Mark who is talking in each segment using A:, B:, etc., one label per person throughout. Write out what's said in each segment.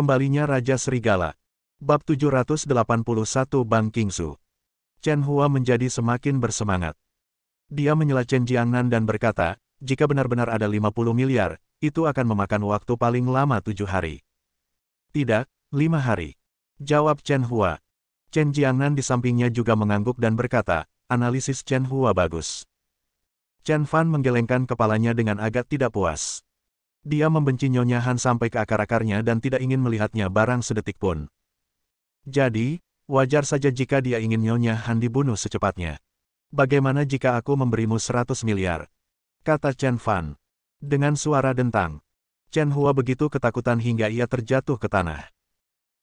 A: Kembalinya Raja Serigala. Bab 781 Bang Qingzu. Chen Hua menjadi semakin bersemangat. Dia menyela Chen Jiangnan dan berkata, jika benar-benar ada 50 miliar, itu akan memakan waktu paling lama 7 hari. Tidak, 5 hari. Jawab Chen Hua. Chen Jiangnan di sampingnya juga mengangguk dan berkata, analisis Chen Hua bagus. Chen Fan menggelengkan kepalanya dengan agak tidak puas. Dia membenci Nyonya Han sampai ke akar-akarnya dan tidak ingin melihatnya barang sedetik pun. Jadi, wajar saja jika dia ingin Nyonya Han dibunuh secepatnya. Bagaimana jika aku memberimu 100 miliar? Kata Chen Fan. Dengan suara dentang. Chen Hua begitu ketakutan hingga ia terjatuh ke tanah.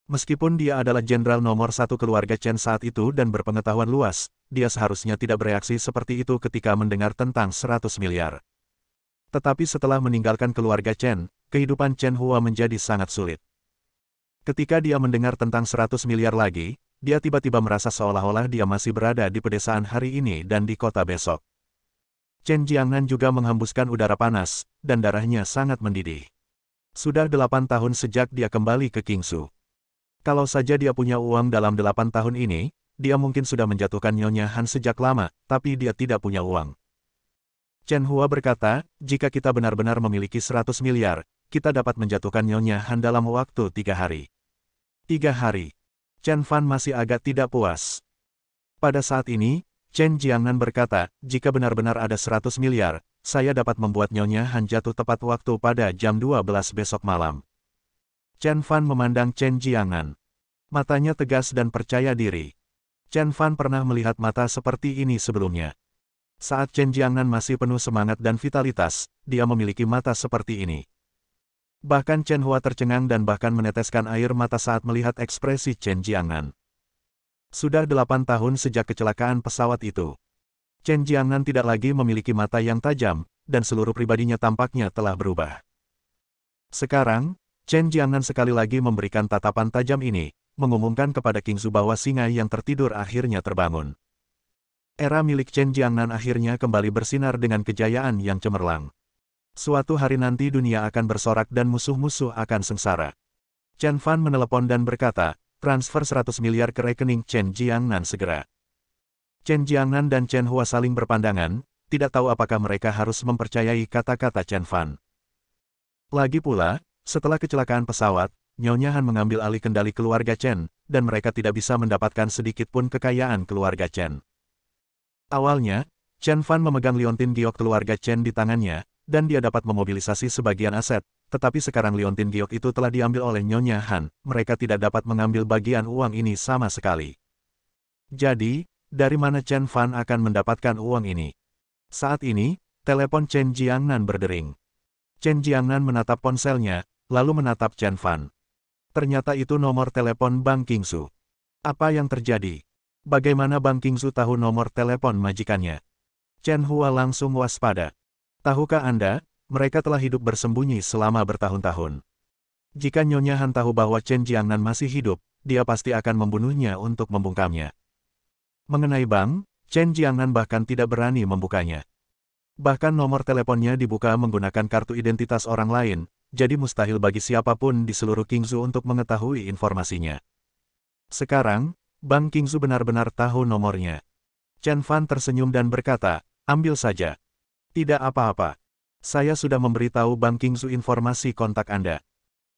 A: Meskipun dia adalah jenderal nomor 1 keluarga Chen saat itu dan berpengetahuan luas, dia seharusnya tidak bereaksi seperti itu ketika mendengar tentang 100 miliar. Tetapi setelah meninggalkan keluarga Chen, kehidupan Chen Hua menjadi sangat sulit. Ketika dia mendengar tentang 100 miliar lagi, dia tiba-tiba merasa seolah-olah dia masih berada di pedesaan hari ini dan di kota besok. Chen Jiangnan juga menghembuskan udara panas, dan darahnya sangat mendidih. Sudah 8 tahun sejak dia kembali ke Qingzu. Kalau saja dia punya uang dalam 8 tahun ini, dia mungkin sudah menjatuhkan Nyonya Han sejak lama, tapi dia tidak punya uang. Chen Hua berkata, jika kita benar-benar memiliki 100 miliar, kita dapat menjatuhkan Nyonya Han dalam waktu 3 hari. 3 hari. Chen Fan masih agak tidak puas. Pada saat ini, Chen Jiangnan berkata, jika benar-benar ada 100 miliar, saya dapat membuat Nyonya Han jatuh tepat waktu pada jam 12 besok malam. Chen Fan memandang Chen Jiangnan. Matanya tegas dan percaya diri. Chen Fan pernah melihat mata seperti ini sebelumnya. Saat Chen Jiangnan masih penuh semangat dan vitalitas, dia memiliki mata seperti ini. Bahkan Chen Hua tercengang dan bahkan meneteskan air mata saat melihat ekspresi Chen Jiangnan. Sudah 8 tahun sejak kecelakaan pesawat itu. Chen Jiangnan tidak lagi memiliki mata yang tajam, dan seluruh pribadinya tampaknya telah berubah. Sekarang, Chen Jiangnan sekali lagi memberikan tatapan tajam ini, mengumumkan kepada Qingzu bahwa singa yang tertidur akhirnya terbangun. Era milik Chen Jiangnan akhirnya kembali bersinar dengan kejayaan yang cemerlang. Suatu hari nanti dunia akan bersorak dan musuh-musuh akan sengsara. Chen Fan menelepon dan berkata, transfer 100 miliar ke rekening Chen Jiangnan segera. Chen Jiangnan dan Chen Hua saling berpandangan, tidak tahu apakah mereka harus mempercayai kata-kata Chen Fan. Lagi pula, setelah kecelakaan pesawat, Nyonya Han mengambil alih kendali keluarga Chen, dan mereka tidak bisa mendapatkan sedikit pun kekayaan keluarga Chen. Awalnya, Chen Fan memegang liontin giok keluarga Chen di tangannya, dan dia dapat memobilisasi sebagian aset, tetapi sekarang liontin giok itu telah diambil oleh Nyonya Han, mereka tidak dapat mengambil bagian uang ini sama sekali. Jadi, dari mana Chen Fan akan mendapatkan uang ini? Saat ini, telepon Chen Jiangnan berdering. Chen Jiangnan menatap ponselnya, lalu menatap Chen Fan. Ternyata itu nomor telepon Bang Qingzu. Apa yang terjadi? Bagaimana Bang Qingzu tahu nomor telepon majikannya? Chen Hua langsung waspada. Tahukah Anda, mereka telah hidup bersembunyi selama bertahun-tahun. Jika Nyonya Han tahu bahwa Chen Jiangnan masih hidup, dia pasti akan membunuhnya untuk membungkamnya. Mengenai Bang, Chen Jiangnan bahkan tidak berani membukanya. Bahkan nomor teleponnya dibuka menggunakan kartu identitas orang lain, jadi mustahil bagi siapapun di seluruh Qingzu untuk mengetahui informasinya. Sekarang, Bang Qingzu benar-benar tahu nomornya. Chen Fan tersenyum dan berkata, ambil saja. Tidak apa-apa. Saya sudah memberitahu Bang Qingzu informasi kontak Anda.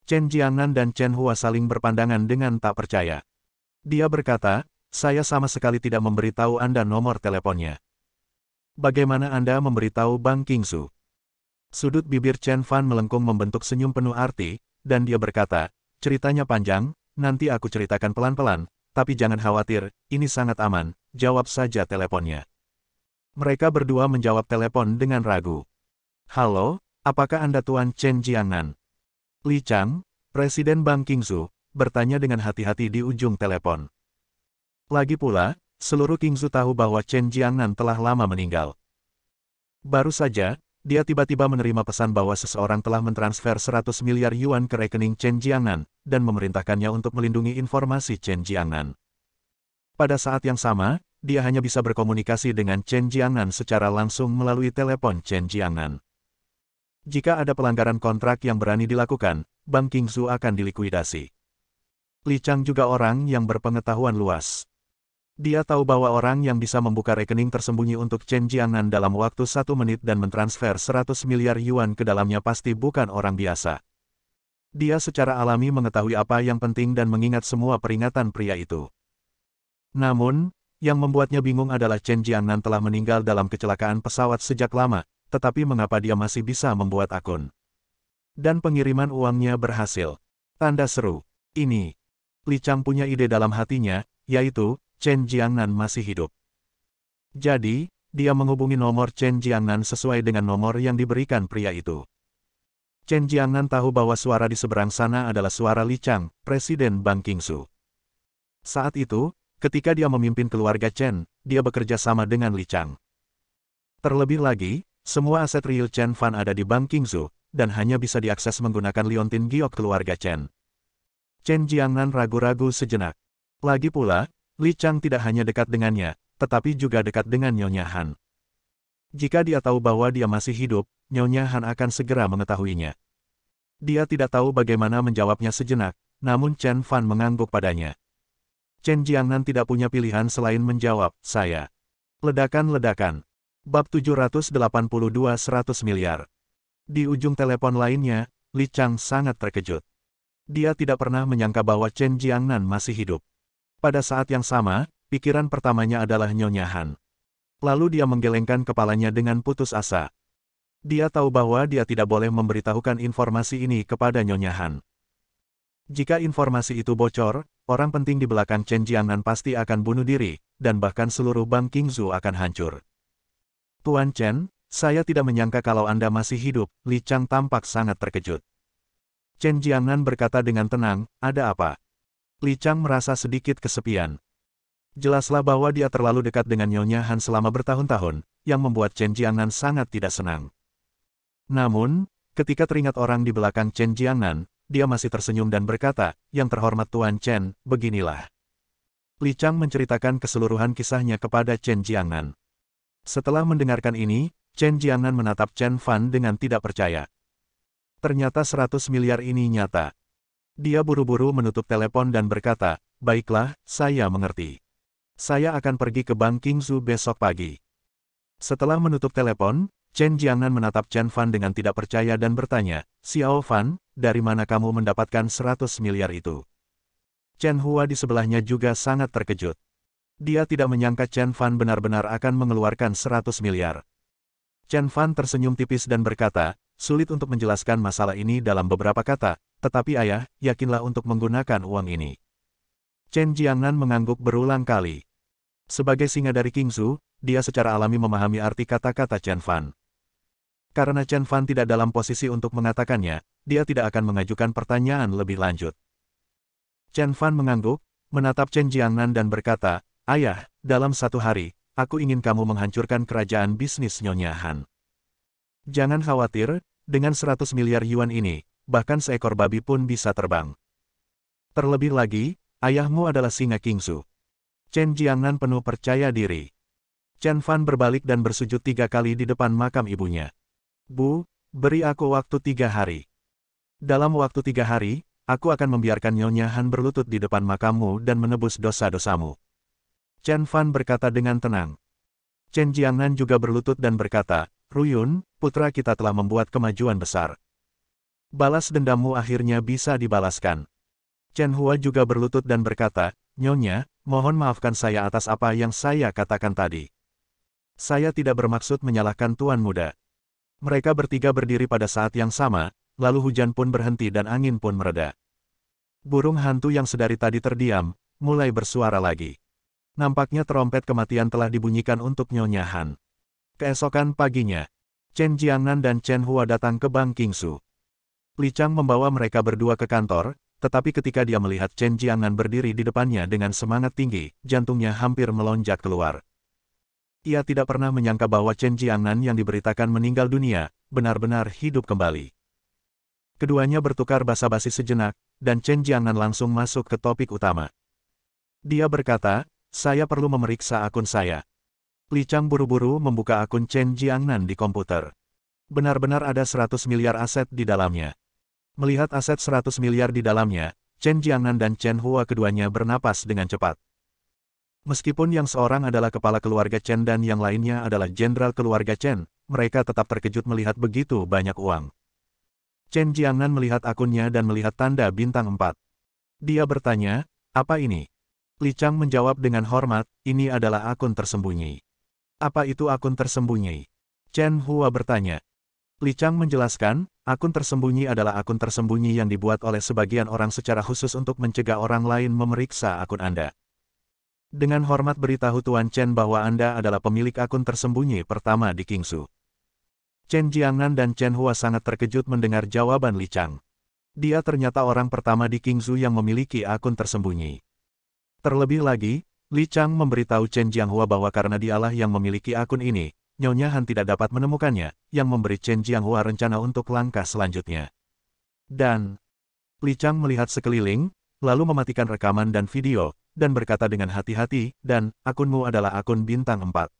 A: Chen Jiangnan dan Chen Hua saling berpandangan dengan tak percaya. Dia berkata, saya sama sekali tidak memberitahu Anda nomor teleponnya. Bagaimana Anda memberitahu Bang Qingzu? Sudut bibir Chen Fan melengkung membentuk senyum penuh arti, dan dia berkata, ceritanya panjang, nanti aku ceritakan pelan-pelan. Tapi jangan khawatir, ini sangat aman, jawab saja teleponnya. Mereka berdua menjawab telepon dengan ragu. Halo, apakah Anda Tuan Chen Jiangnan? Li Chang, Presiden Bang Qingzu, bertanya dengan hati-hati di ujung telepon. Lagi pula, seluruh Qingzu tahu bahwa Chen Jiangnan telah lama meninggal. Baru saja, dia tiba-tiba menerima pesan bahwa seseorang telah mentransfer 100 miliar yuan ke rekening Chen Jiangnan, dan memerintahkannya untuk melindungi informasi Chen Jiangnan. Pada saat yang sama, dia hanya bisa berkomunikasi dengan Chen Jiangnan secara langsung melalui telepon Chen Jiangnan. Jika ada pelanggaran kontrak yang berani dilakukan, Bank Qingzu akan dilikuidasi. Li Chang juga orang yang berpengetahuan luas. Dia tahu bahwa orang yang bisa membuka rekening tersembunyi untuk Chen Jiangnan dalam waktu 1 menit dan mentransfer 100 miliar yuan ke dalamnya pasti bukan orang biasa. Dia secara alami mengetahui apa yang penting dan mengingat semua peringatan pria itu. Namun, yang membuatnya bingung adalah Chen Jiangnan telah meninggal dalam kecelakaan pesawat sejak lama, tetapi mengapa dia masih bisa membuat akun? Dan pengiriman uangnya berhasil. Tanda seru. Ini. Li Chang punya ide dalam hatinya, yaitu, Chen Jiangnan masih hidup. Jadi, dia menghubungi nomor Chen Jiangnan sesuai dengan nomor yang diberikan pria itu. Chen Jiangnan tahu bahwa suara di seberang sana adalah suara Li Chang, Presiden Bank Qingzu. Saat itu, ketika dia memimpin keluarga Chen, dia bekerja sama dengan Li Chang. Terlebih lagi, semua aset real Chen Fan ada di Bank Qingzu, dan hanya bisa diakses menggunakan liontin giok keluarga Chen. Chen Jiangnan ragu-ragu sejenak. Lagi pula, Li Chang tidak hanya dekat dengannya, tetapi juga dekat dengan Nyonya Han. Jika dia tahu bahwa dia masih hidup, Nyonya Han akan segera mengetahuinya. Dia tidak tahu bagaimana menjawabnya sejenak, namun Chen Fan mengangguk padanya. Chen Jiangnan tidak punya pilihan selain menjawab, saya. Ledakan-ledakan. Bab 782 100 miliar. Di ujung telepon lainnya, Li Chang sangat terkejut. Dia tidak pernah menyangka bahwa Chen Jiangnan masih hidup. Pada saat yang sama, pikiran pertamanya adalah Nyonya Han. Lalu dia menggelengkan kepalanya dengan putus asa. Dia tahu bahwa dia tidak boleh memberitahukan informasi ini kepada Nyonya Han. Jika informasi itu bocor, orang penting di belakang Chen Jiangnan pasti akan bunuh diri, dan bahkan seluruh Bank Qingzu akan hancur. Tuan Chen, saya tidak menyangka kalau Anda masih hidup, Li Chang tampak sangat terkejut. Chen Jiangnan berkata dengan tenang, ada apa? Li Chang merasa sedikit kesepian. Jelaslah bahwa dia terlalu dekat dengan Nyonya Han selama bertahun-tahun, yang membuat Chen Jiangnan sangat tidak senang. Namun, ketika teringat orang di belakang Chen Jiangnan, dia masih tersenyum dan berkata, yang terhormat Tuan Chen, beginilah. Li Chang menceritakan keseluruhan kisahnya kepada Chen Jiangnan. Setelah mendengarkan ini, Chen Jiangnan menatap Chen Fan dengan tidak percaya. Ternyata 100 miliar ini nyata. Dia buru-buru menutup telepon dan berkata, baiklah, saya mengerti. Saya akan pergi ke Bank Qingzu besok pagi. Setelah menutup telepon, Chen Jiangnan menatap Chen Fan dengan tidak percaya dan bertanya, Xiao Fan, dari mana kamu mendapatkan 100 miliar itu? Chen Hua di sebelahnya juga sangat terkejut. Dia tidak menyangka Chen Fan benar-benar akan mengeluarkan 100 miliar. Chen Fan tersenyum tipis dan berkata, sulit untuk menjelaskan masalah ini dalam beberapa kata, tetapi ayah, yakinlah untuk menggunakan uang ini. Chen Jiangnan mengangguk berulang kali. Sebagai singa dari Qingzu, dia secara alami memahami arti kata-kata Chen Fan. Karena Chen Fan tidak dalam posisi untuk mengatakannya, dia tidak akan mengajukan pertanyaan lebih lanjut. Chen Fan mengangguk, menatap Chen Jiangnan dan berkata, ayah, dalam satu hari, aku ingin kamu menghancurkan kerajaan bisnis Nyonya Han. Jangan khawatir, dengan 100 miliar yuan ini, bahkan seekor babi pun bisa terbang. Terlebih lagi, ayahmu adalah singa Qingzu. Chen Jiangnan penuh percaya diri. Chen Fan berbalik dan bersujud 3 kali di depan makam ibunya. Bu, beri aku waktu 3 hari. Dalam waktu 3 hari, aku akan membiarkan Nyonya Han berlutut di depan makammu dan menebus dosa-dosamu. Chen Fan berkata dengan tenang. Chen Jiangnan juga berlutut dan berkata, Ruyun, putra kita telah membuat kemajuan besar. Balas dendammu akhirnya bisa dibalaskan. Chen Hua juga berlutut dan berkata, Nyonya, mohon maafkan saya atas apa yang saya katakan tadi. Saya tidak bermaksud menyalahkan Tuan Muda. Mereka bertiga berdiri pada saat yang sama, lalu hujan pun berhenti dan angin pun mereda. Burung hantu yang sedari tadi terdiam, mulai bersuara lagi. Nampaknya trompet kematian telah dibunyikan untuk Nyonya Han. Keesokan paginya, Chen Jiangnan dan Chen Hua datang ke Bank Qingzu. Li Chang membawa mereka berdua ke kantor, tetapi ketika dia melihat Chen Jiangnan berdiri di depannya dengan semangat tinggi, jantungnya hampir melonjak keluar. Ia tidak pernah menyangka bahwa Chen Jiangnan yang diberitakan meninggal dunia, benar-benar hidup kembali. Keduanya bertukar basa-basi sejenak, dan Chen Jiangnan langsung masuk ke topik utama. Dia berkata, saya perlu memeriksa akun saya. Li Chang buru-buru membuka akun Chen Jiangnan di komputer. Benar-benar ada 100 miliar aset di dalamnya. Melihat aset 100 miliar di dalamnya, Chen Jiangnan dan Chen Hua keduanya bernapas dengan cepat. Meskipun yang seorang adalah kepala keluarga Chen dan yang lainnya adalah jenderal keluarga Chen, mereka tetap terkejut melihat begitu banyak uang. Chen Jiangnan melihat akunnya dan melihat tanda bintang 4. Dia bertanya, apa ini? Li Chang menjawab dengan hormat, ini adalah akun tersembunyi. Apa itu akun tersembunyi? Chen Hua bertanya. Li Chang menjelaskan, akun tersembunyi adalah akun tersembunyi yang dibuat oleh sebagian orang secara khusus untuk mencegah orang lain memeriksa akun Anda. Dengan hormat beritahu Tuan Chen bahwa Anda adalah pemilik akun tersembunyi pertama di Qingsu. Chen Jiangnan dan Chen Hua sangat terkejut mendengar jawaban Li Chang. Dia ternyata orang pertama di Qingsu yang memiliki akun tersembunyi. Terlebih lagi, Li Chang memberitahu Chen Jianghua bahwa karena dialah yang memiliki akun ini, Nyonya Han tidak dapat menemukannya, yang memberi Chen Jianghua rencana untuk langkah selanjutnya. Dan, Li Chang melihat sekeliling, lalu mematikan rekaman dan video, dan berkata dengan hati-hati, dan, akunmu adalah akun bintang 4.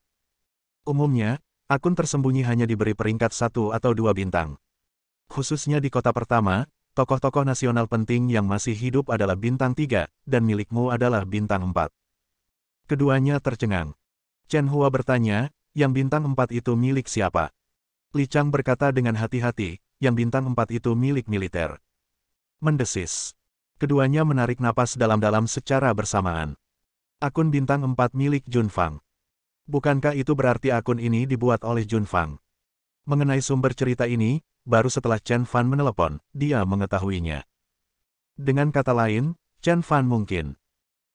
A: Umumnya, akun tersembunyi hanya diberi peringkat 1 atau 2 bintang. Khususnya di kota pertama, tokoh-tokoh nasional penting yang masih hidup adalah bintang 3, dan milikmu adalah bintang 4. Keduanya tercengang. Chen Hua bertanya, yang bintang 4 itu milik siapa? Li Chang berkata dengan hati-hati, yang bintang 4 itu milik militer. Mendesis. Keduanya menarik napas dalam-dalam secara bersamaan. Akun bintang 4 milik Jun Fang. Bukankah itu berarti akun ini dibuat oleh Jun Fang? Mengenai sumber cerita ini, baru setelah Chen Fan menelepon, dia mengetahuinya. Dengan kata lain, Chen Fan mungkin.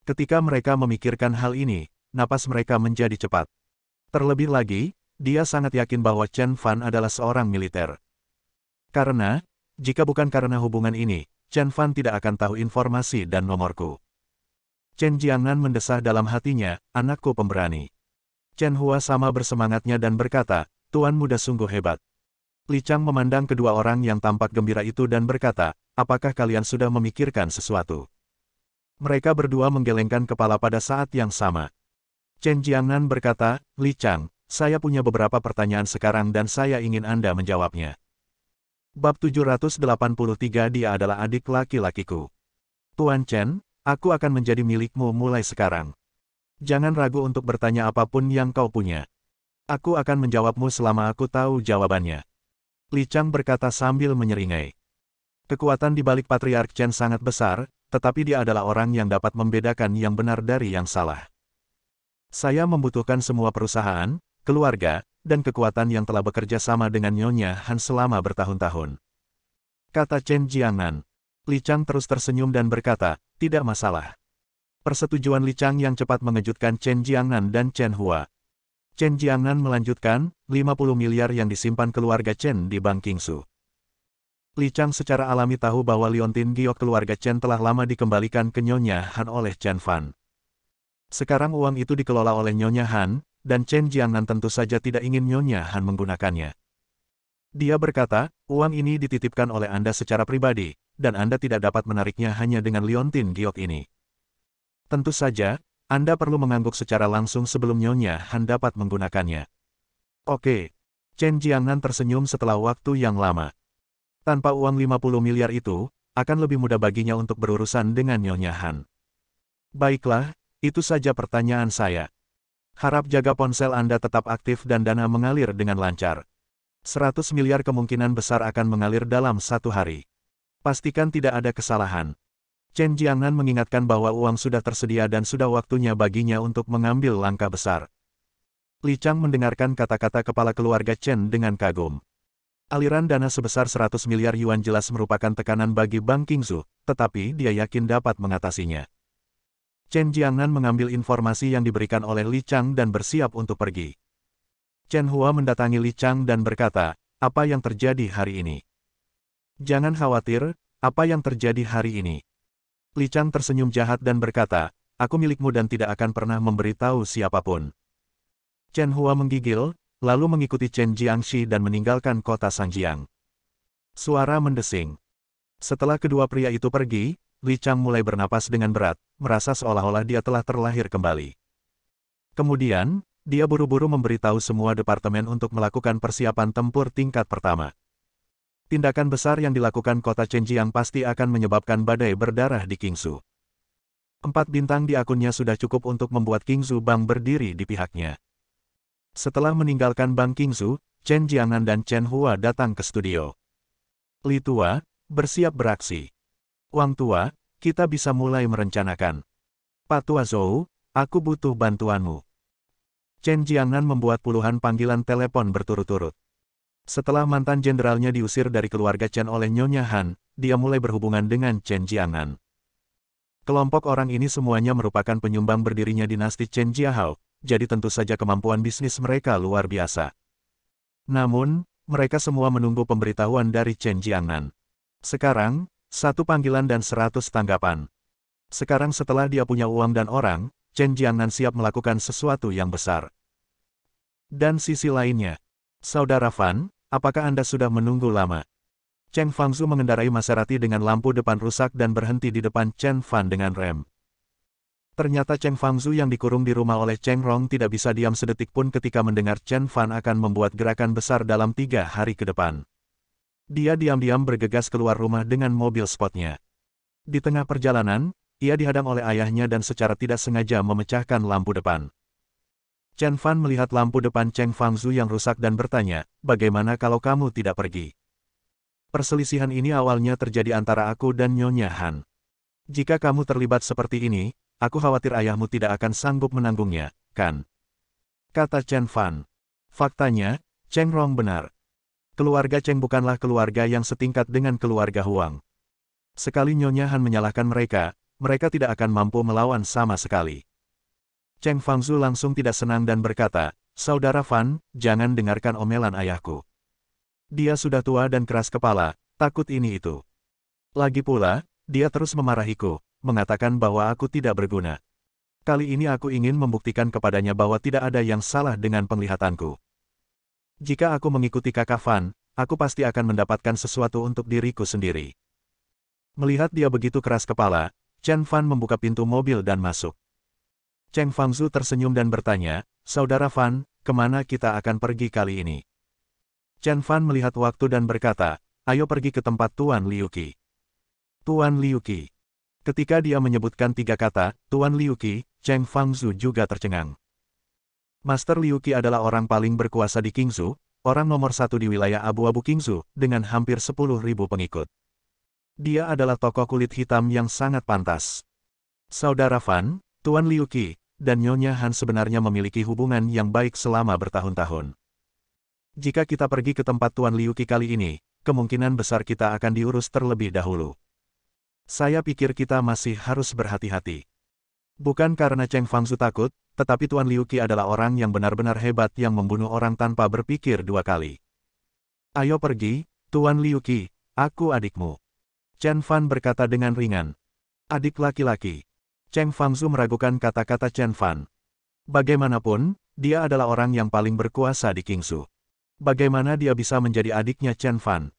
A: Ketika mereka memikirkan hal ini, napas mereka menjadi cepat. Terlebih lagi, dia sangat yakin bahwa Chen Fan adalah seorang militer. Karena, jika bukan karena hubungan ini, Chen Fan tidak akan tahu informasi dan nomorku. Chen Jiangnan mendesah dalam hatinya, anakku pemberani. Chen Hua sama bersemangatnya dan berkata, Tuan muda sungguh hebat. Li Chang memandang kedua orang yang tampak gembira itu dan berkata, apakah kalian sudah memikirkan sesuatu? Mereka berdua menggelengkan kepala pada saat yang sama. Chen Jiangnan berkata, Li Chang, saya punya beberapa pertanyaan sekarang dan saya ingin Anda menjawabnya. Bab 783 dia adalah adik laki-lakiku. Tuan Chen, aku akan menjadi milikmu mulai sekarang. Jangan ragu untuk bertanya apapun yang kau punya. Aku akan menjawabmu selama aku tahu jawabannya. Li Chang berkata sambil menyeringai. Kekuatan di balik Patriark Chen sangat besar, tetapi dia adalah orang yang dapat membedakan yang benar dari yang salah. Saya membutuhkan semua perusahaan, keluarga, dan kekuatan yang telah bekerja sama dengan Nyonya Han selama bertahun-tahun. Kata Chen Jiangnan. Li Chang terus tersenyum dan berkata, tidak masalah. Persetujuan Li Chang yang cepat mengejutkan Chen Jiangnan dan Chen Hua. Chen Jiangnan melanjutkan, 50 miliar yang disimpan keluarga Chen di Bank Qingsu. Li Chang secara alami tahu bahwa liontin giok keluarga Chen telah lama dikembalikan ke Nyonya Han oleh Chen Fan. Sekarang uang itu dikelola oleh Nyonya Han, dan Chen Jiangnan tentu saja tidak ingin Nyonya Han menggunakannya. Dia berkata, uang ini dititipkan oleh Anda secara pribadi, dan Anda tidak dapat menariknya hanya dengan liontin giok ini. Tentu saja, Anda perlu mengangguk secara langsung sebelum Nyonya Han dapat menggunakannya. Oke. Chen Jiangnan tersenyum setelah waktu yang lama. Tanpa uang 50 miliar itu, akan lebih mudah baginya untuk berurusan dengan Nyonya Han. Baiklah, itu saja pertanyaan saya. Harap jaga ponsel Anda tetap aktif dan dana mengalir dengan lancar. 100 miliar kemungkinan besar akan mengalir dalam 1 hari. Pastikan tidak ada kesalahan. Chen Jiangnan mengingatkan bahwa uang sudah tersedia dan sudah waktunya baginya untuk mengambil langkah besar. Li Chang mendengarkan kata-kata kepala keluarga Chen dengan kagum. Aliran dana sebesar 100 miliar yuan jelas merupakan tekanan bagi Bank Qingsu, tetapi dia yakin dapat mengatasinya. Chen Jiangnan mengambil informasi yang diberikan oleh Li Chang dan bersiap untuk pergi. Chen Hua mendatangi Li Chang dan berkata, apa yang terjadi hari ini? Jangan khawatir, apa yang terjadi hari ini? Li Chang tersenyum jahat dan berkata, aku milikmu dan tidak akan pernah memberitahu siapapun. Chen Hua menggigil, lalu mengikuti Chen Jiangxi dan meninggalkan kota Sangjiang. Suara mendesing. Setelah kedua pria itu pergi, Li Chang mulai bernapas dengan berat, merasa seolah-olah dia telah terlahir kembali. Kemudian, Dia buru-buru memberitahu semua departemen untuk melakukan persiapan tempur tingkat pertama. Tindakan besar yang dilakukan kota Chenjiang pasti akan menyebabkan badai berdarah di Qingsu. 4 bintang di akunnya sudah cukup untuk membuat Qingsu Bank berdiri di pihaknya. Setelah meninggalkan Bank Qingsu, Chen Jiangnan dan Chen Hua datang ke studio. Li Tua, bersiap beraksi. Wang Tua, kita bisa mulai merencanakan. Pak Tua Zhou, aku butuh bantuanmu. Chen Jiangnan membuat puluhan panggilan telepon berturut-turut. Setelah mantan jenderalnya diusir dari keluarga Chen oleh Nyonya Han, dia mulai berhubungan dengan Chen Jiangnan. Kelompok orang ini semuanya merupakan penyumbang berdirinya dinasti Chen Jiahao, jadi tentu saja kemampuan bisnis mereka luar biasa. Namun, mereka semua menunggu pemberitahuan dari Chen Jiangnan. Sekarang, 1 panggilan dan 100 tanggapan. Sekarang setelah dia punya uang dan orang, Chen Jiangnan siap melakukan sesuatu yang besar. Dan sisi lainnya, Saudara Fan, apakah Anda sudah menunggu lama? Cheng Fangzu mengendarai Maserati dengan lampu depan rusak dan berhenti di depan Chen Fan dengan rem. Ternyata Cheng Fangzu yang dikurung di rumah oleh Cheng Rong tidak bisa diam sedetik pun ketika mendengar Chen Fan akan membuat gerakan besar dalam 3 hari ke depan. Dia diam-diam bergegas keluar rumah dengan mobil sportnya. Di tengah perjalanan, ia dihadang oleh ayahnya dan secara tidak sengaja memecahkan lampu depan. Chen Fan melihat lampu depan Cheng Fangzu yang rusak dan bertanya, bagaimana kalau kamu tidak pergi? Perselisihan ini awalnya terjadi antara aku dan Nyonya Han. Jika kamu terlibat seperti ini, aku khawatir ayahmu tidak akan sanggup menanggungnya, kan? Kata Chen Fan. Faktanya, Cheng Rong benar. Keluarga Cheng bukanlah keluarga yang setingkat dengan keluarga Huang. Sekali Nyonya Han menyalahkan mereka tidak akan mampu melawan sama sekali. Cheng Fangzu langsung tidak senang dan berkata, Saudara Fan, jangan dengarkan omelan ayahku. Dia sudah tua dan keras kepala, takut ini itu. Lagi pula, dia terus memarahiku, mengatakan bahwa aku tidak berguna. Kali ini aku ingin membuktikan kepadanya bahwa tidak ada yang salah dengan penglihatanku. Jika aku mengikuti kakak Fan, aku pasti akan mendapatkan sesuatu untuk diriku sendiri. Melihat dia begitu keras kepala, Chen Fan membuka pintu mobil dan masuk. Cheng Fangzu tersenyum dan bertanya, Saudara Fan, kemana kita akan pergi kali ini? Chen Fan melihat waktu dan berkata, ayo pergi ke tempat Tuan Liu Qi. Tuan Liu Qi. Ketika dia menyebutkan 3 kata, Tuan Liu Qi, Cheng Fangzu juga tercengang. Master Liu Qi adalah orang paling berkuasa di Qingsu, orang nomor 1 di wilayah abu-abu Qingsu, dengan hampir 10.000 pengikut. Dia adalah tokoh kulit hitam yang sangat pantas. Saudara Fan, Tuan Liu Qi, dan Nyonya Han sebenarnya memiliki hubungan yang baik selama bertahun-tahun. Jika kita pergi ke tempat Tuan Liu Qi kali ini, kemungkinan besar kita akan diurus terlebih dahulu. Saya pikir kita masih harus berhati-hati. Bukan karena Cheng Fangzu takut, tetapi Tuan Liu Qi adalah orang yang benar-benar hebat yang membunuh orang tanpa berpikir 2 kali. Ayo pergi, Tuan Liu Qi, aku adikmu. Chen Fan berkata dengan ringan. Adik laki-laki. Cheng Fangzu meragukan kata-kata Chen Fan. Bagaimanapun, dia adalah orang yang paling berkuasa di Qingsu. Bagaimana dia bisa menjadi adiknya Chen Fan?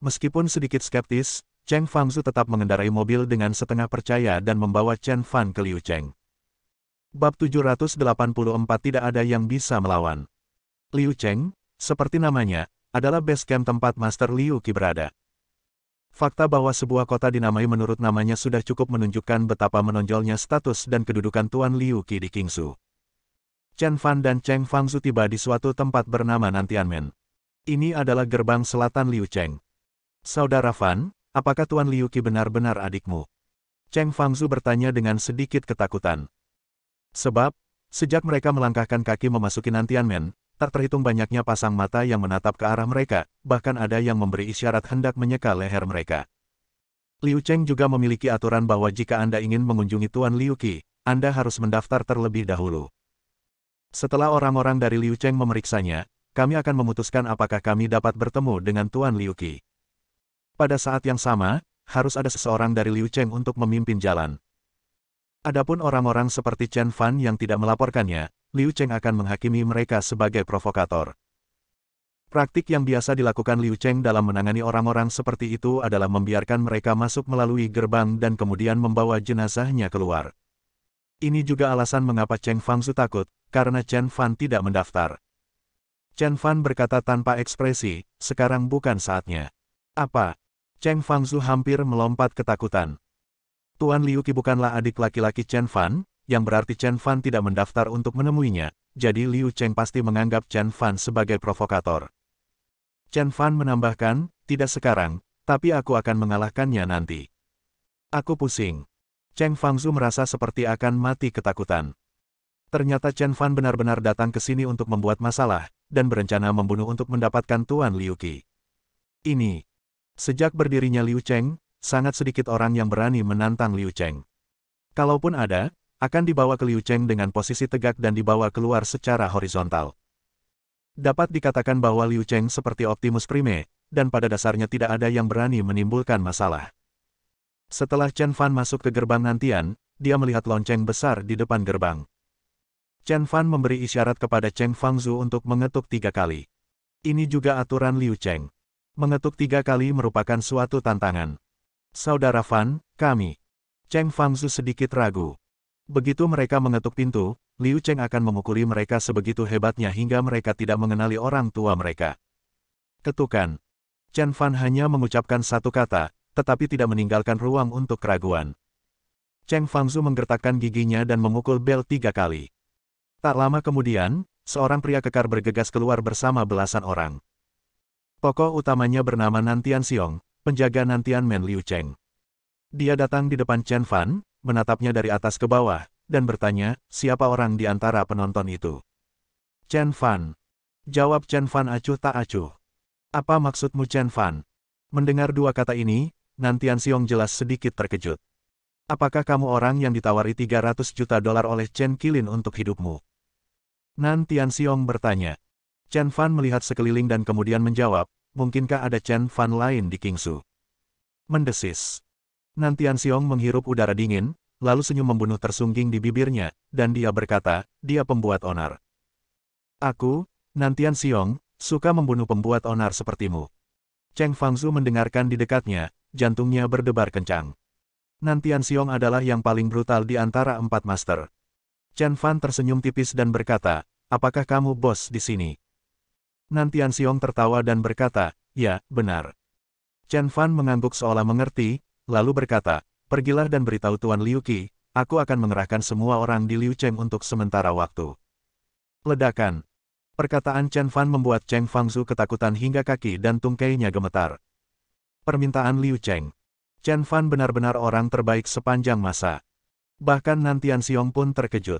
A: Meskipun sedikit skeptis, Cheng Fangzu tetap mengendarai mobil dengan setengah percaya dan membawa Chen Fan ke Liu Cheng. Bab 784 tidak ada yang bisa melawan. Liu Cheng, seperti namanya, adalah base camp tempat Master Liu Qi berada. Fakta bahwa sebuah kota dinamai menurut namanya sudah cukup menunjukkan betapa menonjolnya status dan kedudukan Tuan Liu Qi di Qingsu. Chen Fan dan Cheng Fangzu tiba di suatu tempat bernama Nantianmen. Ini adalah gerbang selatan Liu Cheng. Saudara Fan, apakah Tuan Liu Qi benar-benar adikmu? Cheng Fangzu bertanya dengan sedikit ketakutan. Sebab, sejak mereka melangkahkan kaki memasuki Nantianmen, tak terhitung banyaknya pasang mata yang menatap ke arah mereka, bahkan ada yang memberi isyarat hendak menyeka leher mereka. Liu Cheng juga memiliki aturan bahwa jika Anda ingin mengunjungi Tuan Liu Qi, Anda harus mendaftar terlebih dahulu. Setelah orang-orang dari Liu Cheng memeriksanya, kami akan memutuskan apakah kami dapat bertemu dengan Tuan Liu Qi. Pada saat yang sama, harus ada seseorang dari Liu Cheng untuk memimpin jalan. Adapun orang-orang seperti Chen Fan yang tidak melaporkannya, Liu Cheng akan menghakimi mereka sebagai provokator. Praktik yang biasa dilakukan Liu Cheng dalam menangani orang-orang seperti itu adalah membiarkan mereka masuk melalui gerbang dan kemudian membawa jenazahnya keluar. Ini juga alasan mengapa Cheng Fangzu takut, karena Chen Fan tidak mendaftar. Chen Fan berkata tanpa ekspresi, sekarang bukan saatnya. Apa? Cheng Fangzu hampir melompat ketakutan. Tuan Liu Qi bukanlah adik laki-laki Chen Fan, yang berarti Chen Fan tidak mendaftar untuk menemuinya, jadi Liu Cheng pasti menganggap Chen Fan sebagai provokator. Chen Fan menambahkan, tidak sekarang, tapi aku akan mengalahkannya nanti. Aku pusing. Cheng Fangzu merasa seperti akan mati ketakutan. Ternyata Chen Fan benar-benar datang ke sini untuk membuat masalah, dan berencana membunuh untuk mendapatkan Tuan Liu Qi. Ini. Sejak berdirinya Liu Cheng, sangat sedikit orang yang berani menantang Liu Cheng. Kalaupun ada, akan dibawa ke Liu Cheng dengan posisi tegak dan dibawa keluar secara horizontal. Dapat dikatakan bahwa Liu Cheng seperti Optimus Prime, dan pada dasarnya tidak ada yang berani menimbulkan masalah. Setelah Chen Fan masuk ke gerbang nantian, dia melihat lonceng besar di depan gerbang. Chen Fan memberi isyarat kepada Cheng Fangzu untuk mengetuk 3 kali. Ini juga aturan Liu Cheng. Mengetuk 3 kali merupakan suatu tantangan. Saudara Fan, kami. Cheng Fangzu sedikit ragu. Begitu mereka mengetuk pintu, Liu Cheng akan memukuli mereka sebegitu hebatnya hingga mereka tidak mengenali orang tua mereka. Ketukan. Chen Fan hanya mengucapkan satu kata, tetapi tidak meninggalkan ruang untuk keraguan. Cheng Fangzu menggertakkan giginya dan memukul bel 3 kali. Tak lama kemudian, seorang pria kekar bergegas keluar bersama belasan orang. Tokoh utamanya bernama Nantian Xiong, penjaga Nantian Men Liu Cheng. Dia datang di depan Chen Fan, menatapnya dari atas ke bawah, dan bertanya, siapa orang di antara penonton itu? Chen Fan. Jawab Chen Fan acuh tak acuh. Apa maksudmu Chen Fan? Mendengar 2 kata ini, Nantian Xiong jelas sedikit terkejut. Apakah kamu orang yang ditawari $300 juta oleh Chen Qilin untuk hidupmu? Nantian Xiong bertanya. Chen Fan melihat sekeliling dan kemudian menjawab, mungkinkah ada Chen Fan lain di Qingsu? Mendesis. Nantian Xiong menghirup udara dingin, lalu senyum membunuh tersungging di bibirnya, dan dia berkata, dia pembuat onar. Aku, Nantian Xiong, suka membunuh pembuat onar sepertimu. Cheng Fangzu mendengarkan di dekatnya, jantungnya berdebar kencang. Nantian Xiong adalah yang paling brutal di antara 4 master. Chen Fan tersenyum tipis dan berkata, apakah kamu bos di sini? Nantian Xiong tertawa dan berkata, ya, benar. Chen Fan mengangguk seolah mengerti, lalu berkata, pergilah dan beritahu Tuan Liu Qi, aku akan mengerahkan semua orang di Liu Cheng untuk sementara waktu. Ledakan. Perkataan Chen Fan membuat Cheng Fangzu ketakutan hingga kaki dan tungkainya gemetar. Permintaan Liu Cheng. Chen Fan benar-benar orang terbaik sepanjang masa. Bahkan Nantian Xiong pun terkejut.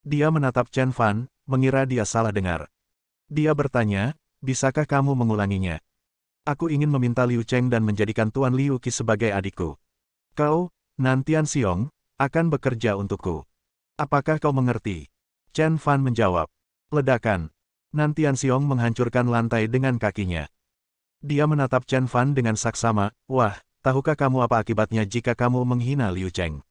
A: Dia menatap Chen Fan, mengira dia salah dengar. Dia bertanya, bisakah kamu mengulanginya? Aku ingin meminta Liu Cheng dan menjadikan Tuan Liu Qi sebagai adikku. Kau, Nantian Xiong, akan bekerja untukku. Apakah kau mengerti? Chen Fan menjawab. Ledakan. Nantian Xiong menghancurkan lantai dengan kakinya. Dia menatap Chen Fan dengan saksama, wah, tahukah kamu apa akibatnya jika kamu menghina Liu Cheng?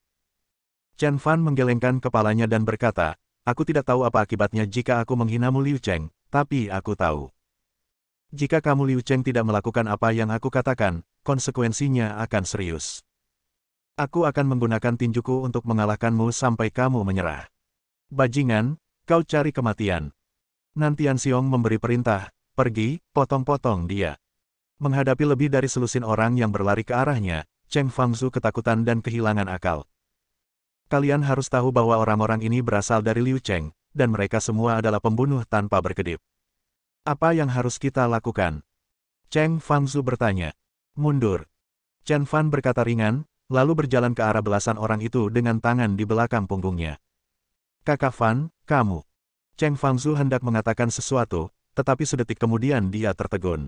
A: Chen Fan menggelengkan kepalanya dan berkata, aku tidak tahu apa akibatnya jika aku menghinamu Liu Cheng. Tapi aku tahu. Jika kamu Liu Cheng tidak melakukan apa yang aku katakan, konsekuensinya akan serius. Aku akan menggunakan tinjuku untuk mengalahkanmu sampai kamu menyerah. Bajingan, kau cari kematian. Nantian Xiong memberi perintah, pergi, potong-potong dia. Menghadapi lebih dari selusin orang yang berlari ke arahnya, Cheng Fangzu ketakutan dan kehilangan akal. Kalian harus tahu bahwa orang-orang ini berasal dari Liu Cheng, dan mereka semua adalah pembunuh tanpa berkedip. Apa yang harus kita lakukan? Cheng Fangzu bertanya. Mundur. Chen Fan berkata ringan, lalu berjalan ke arah belasan orang itu dengan tangan di belakang punggungnya. Kakak Fan, kamu. Cheng Fangzu hendak mengatakan sesuatu, tetapi sedetik kemudian dia tertegun.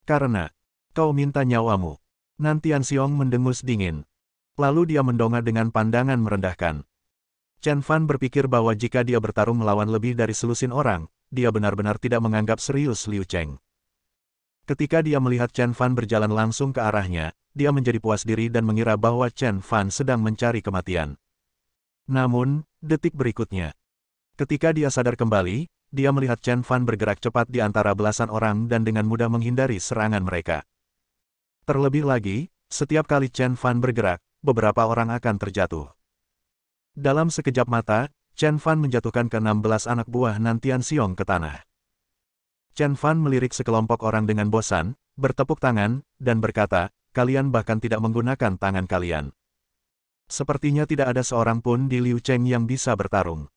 A: Karena, kau minta nyawamu. Nantian Xiong mendengus dingin. Lalu dia mendongak dengan pandangan merendahkan. Chen Fan berpikir bahwa jika dia bertarung melawan lebih dari selusin orang, dia benar-benar tidak menganggap serius Liu Cheng. Ketika dia melihat Chen Fan berjalan langsung ke arahnya, dia menjadi puas diri dan mengira bahwa Chen Fan sedang mencari kematian. Namun, detik berikutnya, ketika dia sadar kembali, dia melihat Chen Fan bergerak cepat di antara belasan orang dan dengan mudah menghindari serangan mereka. Terlebih lagi, setiap kali Chen Fan bergerak, beberapa orang akan terjatuh. Dalam sekejap mata, Chen Fan menjatuhkan ke-16 anak buah Nan Tianxiong ke tanah. Chen Fan melirik sekelompok orang dengan bosan, bertepuk tangan, dan berkata, kalian bahkan tidak menggunakan tangan kalian. Sepertinya tidak ada seorang pun di Liu Cheng yang bisa bertarung.